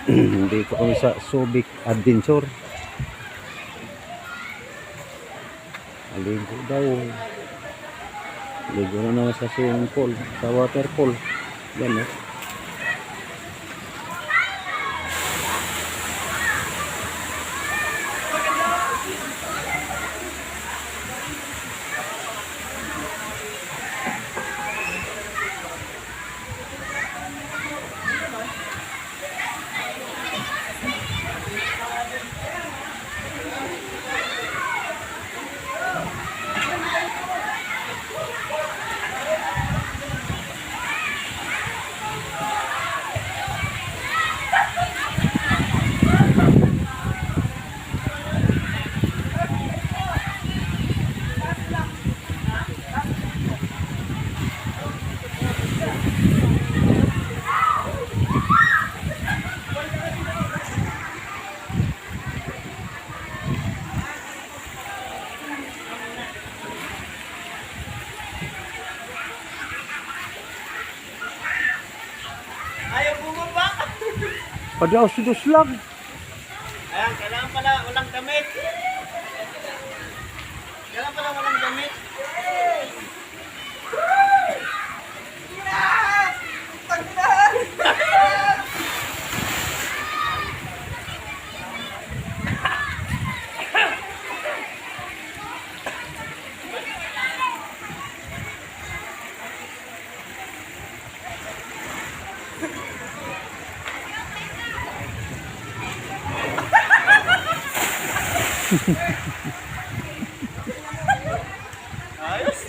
Dito kami sa Subic Adventure. Aligo daw. Aligo na naman sa swimming pool, sa water pool. Yan eh. Ayaw bumaba. Padaw-sidos lang. Ayan, kailangan pala walang damit. Kailangan pala walang damit. Ayos.